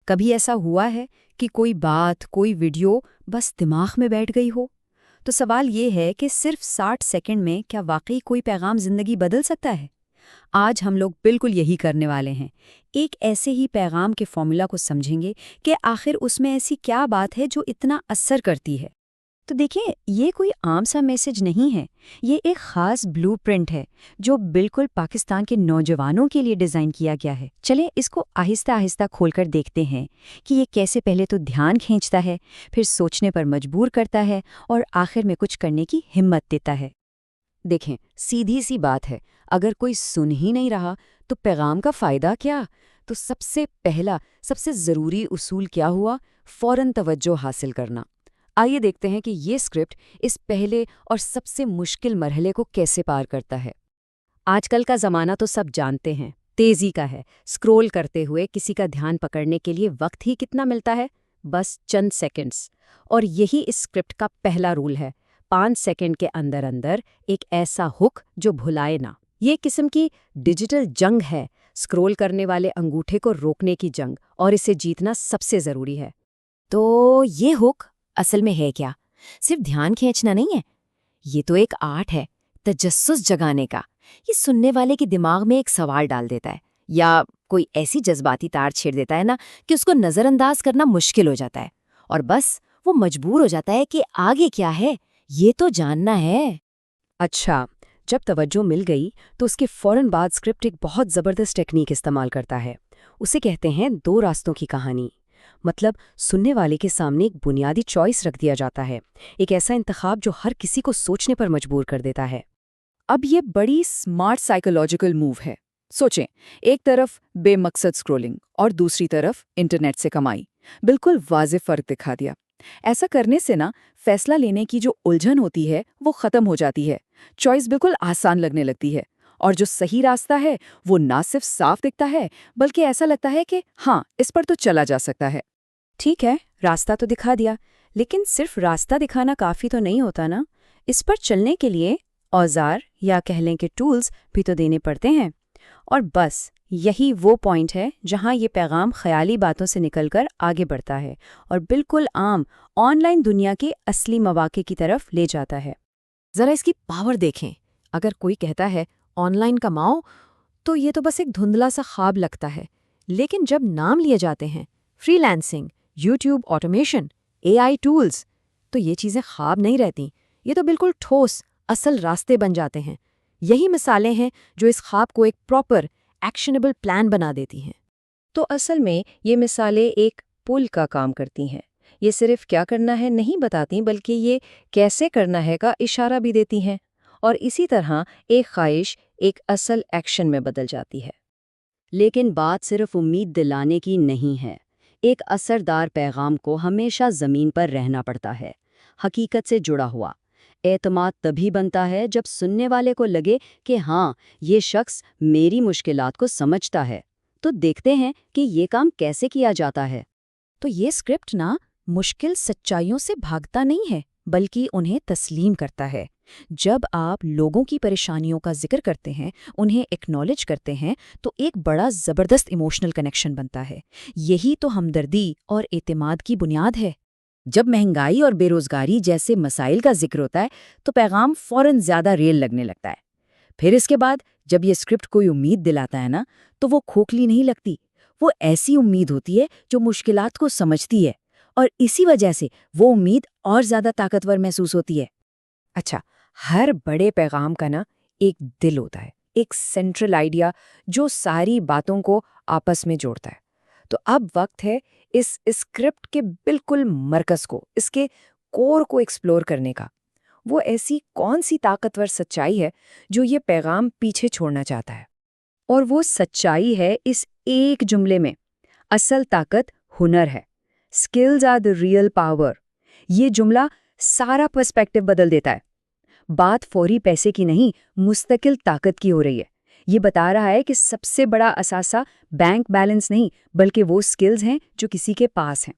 کبھی ایسا ہوا ہے کہ کوئی بات، کوئی ویڈیو بس دماغ میں بیٹھ گئی ہو؟ تو سوال یہ ہے کہ صرف 60 سیکنڈ میں کیا واقعی کوئی پیغام زندگی بدل سکتا ہے؟ آج ہم لوگ بالکل یہی کرنے والے ہیں۔ ایک ایسے ہی پیغام کے فارمولا کو سمجھیں گے کہ آخر اس میں ایسی کیا بات ہے جو اتنا اثر کرتی ہے۔ تو دیکھیں، یہ کوئی عام سا میسج نہیں ہے، یہ ایک خاص بلو پرنٹ ہے جو بالکل پاکستان کے نوجوانوں کے لیے ڈیزائن کیا گیا ہے۔ چلیں اس کو آہستہ آہستہ کھول کر دیکھتے ہیں کہ یہ کیسے پہلے تو دھیان کھینچتا ہے، پھر سوچنے پر مجبور کرتا ہے اور آخر میں کچھ کرنے کی ہمت دیتا ہے۔ دیکھیں، سیدھی سی بات ہے، اگر کوئی سن ہی نہیں رہا تو پیغام کا فائدہ کیا؟ تو سب سے پہلا، سب سے ضروری اصول کیا ہوا؟ فوراً توجہ حاصل کرنا۔ آئیے دیکھتے ہیں کہ یہ اسکرپٹ اس پہلے اور سب سے مشکل مرحلے کو کیسے پار کرتا ہے۔ آج کل کا زمانہ تو سب جانتے ہیں، تیزی کا ہے۔ اسکرول کرتے ہوئے کسی کا دھیان پکڑنے کے لیے وقت ہی کتنا ملتا ہے؟ بس چند سیکنڈز۔ اور یہی اس اسکرپٹ کا پہلا رول ہے، 5 سیکنڈ کے اندر اندر ایک ایسا ہک جو بھلائے نہ۔ یہ قسم کی ڈیجیٹل جنگ ہے، اسکرول کرنے والے انگوٹھے کو روکنے کی جنگ، اور اسے جیتنا سب سے ضروری ہے۔ تو یہ ہک اصل میں ہے کیا؟ صرف دھیان کھینچنا نہیں ہے، یہ تو ایک آرٹ ہے، تجسس جگانے کا۔ یہ سننے والے کے دماغ میں ایک سوال ڈال دیتا ہے، یا کوئی ایسی جذباتی تار چھیڑ دیتا ہے نا کہ اس کو نظر انداز کرنا مشکل ہو جاتا ہے، اور بس وہ مجبور ہو جاتا ہے کہ آگے کیا ہے، یہ تو جاننا ہے۔ اچھا، جب توجہ مل گئی تو اس کے فوراً بعد اسکرپٹ ایک بہت زبردست ٹیکنیک استعمال کرتا ہے۔ اسے کہتے ہیں 2 راستوں کی کہانی۔ مطلب سننے والے کے سامنے ایک بنیادی چوائس رکھ دیا جاتا ہے، ایک ایسا انتخاب جو ہر کسی کو سوچنے پر مجبور کر دیتا ہے۔ اب یہ بڑی سمارٹ سائیکولوجیکل موو ہے۔ سوچیں، ایک طرف بے مقصد سکرولنگ اور دوسری طرف انٹرنیٹ سے کمائی، بالکل واضح فرق دکھا دیا۔ ایسا کرنے سے نا فیصلہ لینے کی جو الجھن ہوتی ہے وہ ختم ہو جاتی ہے، چوائس بالکل آسان لگنے لگتی ہے، اور جو صحیح راستہ ہے وہ نہ صرف صاف دکھتا ہے بلکہ ایسا لگتا ہے کہ ہاں، اس پر تو چلا جا سکتا ہے۔ ٹھیک ہے، راستہ تو دکھا دیا، لیکن صرف راستہ دکھانا کافی تو نہیں ہوتا نا۔ اس پر چلنے کے لیے اوزار یا کہہ لیں کہ ٹولز بھی تو دینے پڑتے ہیں۔ اور بس یہی وہ پوائنٹ ہے جہاں یہ پیغام خیالی باتوں سے نکل کر آگے بڑھتا ہے اور بالکل عام آن لائن دنیا کے اصلی مواقع کی طرف لے جاتا ہے۔ ذرا اس کی پاور دیکھیں۔ اگر کوئی کہتا ہے آن لائن کماؤ تو یہ تو بس ایک دھندلا سا خواب لگتا ہے، لیکن جب نام لیے جاتے ہیں، free lancing, YouTube automation, AI tools, تو یہ چیزیں خواب نہیں رہتی، یہ تو بالکل ٹھوس اصل راستے بن جاتے ہیں۔ یہی مثالیں ہیں جو اس خواب کو ایک پراپر ایکشنیبل پلان بنا دیتی ہیں۔ تو اصل میں یہ مثالیں ایک پل کا کام کرتی ہیں۔ یہ صرف کیا کرنا ہے نہیں بتاتی، بلکہ یہ کیسے کرنا ہے کا اشارہ بھی دیتی ہیں، اور اسی طرح ایک خواہش ایک اصل ایکشن میں بدل جاتی ہے۔ لیکن بات صرف امید دلانے کی نہیں ہے۔ ایک اثردار پیغام کو ہمیشہ زمین پر رہنا پڑتا ہے، حقیقت سے جڑا ہوا۔ اعتماد تبھی بنتا ہے جب سننے والے کو لگے کہ ہاں، یہ شخص میری مشکلات کو سمجھتا ہے۔ تو دیکھتے ہیں کہ یہ کام کیسے کیا جاتا ہے۔ تو یہ اسکرپٹ نا مشکل سچائیوں سے بھاگتا نہیں ہے، بلکہ انہیں تسلیم کرتا ہے۔ جب آپ لوگوں کی پریشانیوں کا ذکر کرتے ہیں، انہیں ایکنالج کرتے ہیں، تو ایک بڑا زبردست ایموشنل کنیکشن بنتا ہے۔ یہی تو ہمدردی اور اعتماد کی بنیاد ہے۔ جب مہنگائی اور بے روزگاری جیسے مسائل کا ذکر ہوتا ہے تو پیغام فوراً زیادہ ریل لگنے لگتا ہے۔ پھر اس کے بعد جب یہ اسکرپٹ کوئی امید دلاتا ہے نا، تو وہ کھوکھلی نہیں لگتی، وہ ایسی امید ہوتی ہے جو مشکلات کو سمجھتی ہے، اور اسی وجہ سے وہ امید اور زیادہ طاقتور محسوس ہوتی ہے۔ اچھا، ہر بڑے پیغام کا نا ایک دل ہوتا ہے، ایک سینٹرل آئیڈیا جو ساری باتوں کو آپس میں جوڑتا ہے۔ تو اب وقت ہے اس اسکرپٹ کے بالکل مرکز کو، اس کے کور کو ایکسپلور کرنے کا۔ وہ ایسی کون سی طاقتور سچائی ہے جو یہ پیغام پیچھے چھوڑنا چاہتا ہے؟ اور وہ سچائی ہے اس ایک جملے میں: اصل طاقت ہنر ہے۔ Skills are the real power. یہ جملہ سارا پرسپیکٹو بدل دیتا ہے۔ بات فوری پیسے کی نہیں، مستقل طاقت کی ہو رہی ہے۔ یہ بتا رہا ہے کہ سب سے بڑا اثاثہ بینک بیلنس نہیں، بلکہ وہ اسکلز ہیں جو کسی کے پاس ہیں۔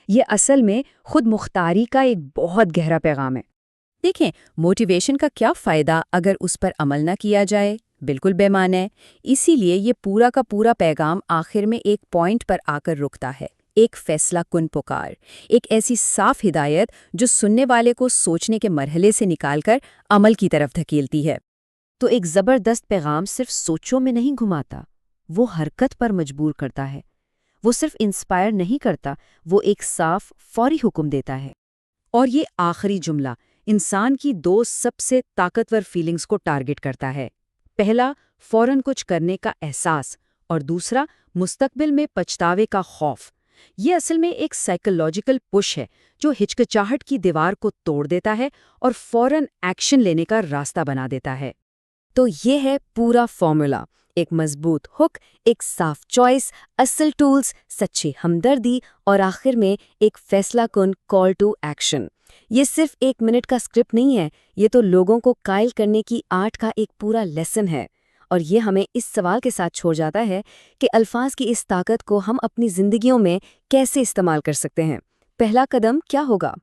یہ اصل میں خود مختاری کا ایک بہت گہرا پیغام ہے۔ دیکھیں، موٹیویشن کا کیا فائدہ اگر اس پر عمل نہ کیا جائے؟ بالکل بے معنی ہے۔ اسی لیے یہ پورا کا پورا پیغام آخر میں ایک پوائنٹ پر آ کر رکتا ہے، ایک فیصلہ کن پکار، ایک ایسی صاف ہدایت جو سننے والے کو سوچنے کے مرحلے سے نکال کر عمل کی طرف دھکیلتی ہے۔ تو ایک زبردست پیغام صرف سوچوں میں نہیں گھماتا، وہ حرکت پر مجبور کرتا ہے۔ وہ صرف انسپائر نہیں کرتا، وہ ایک صاف، فوری حکم دیتا ہے۔ اور یہ آخری جملہ انسان کی دو سب سے طاقتور فیلنگز کو ٹارگٹ کرتا ہے۔ پہلا، فوراً کچھ کرنے کا احساس، اور دوسرا، مستقبل میں پچھتاوے کا خوف۔ یہ اصل میں ایک سائیکولوجیکل پش ہے جو ہچکچاہٹ کی دیوار کو توڑ دیتا ہے اور فوراً ایکشن لینے کا راستہ بنا دیتا ہے۔ تو یہ ہے پورا فارمولا، ایک مضبوط ہک، ایک صاف چوائس، اصل ٹولز، سچی ہمدردی، اور آخر میں ایک فیصلہ کن کال ٹو ایکشن۔ یہ صرف 1 منٹ کا اسکرپٹ نہیں ہے، یہ تو لوگوں کو قائل کرنے کی آرٹ کا ایک پورا لیسن ہے۔ اور یہ ہمیں اس سوال کے ساتھ چھوڑ جاتا ہے کہ الفاظ کی اس طاقت کو ہم اپنی زندگیوں میں کیسے استعمال کر سکتے ہیں۔ پہلا قدم کیا ہوگا؟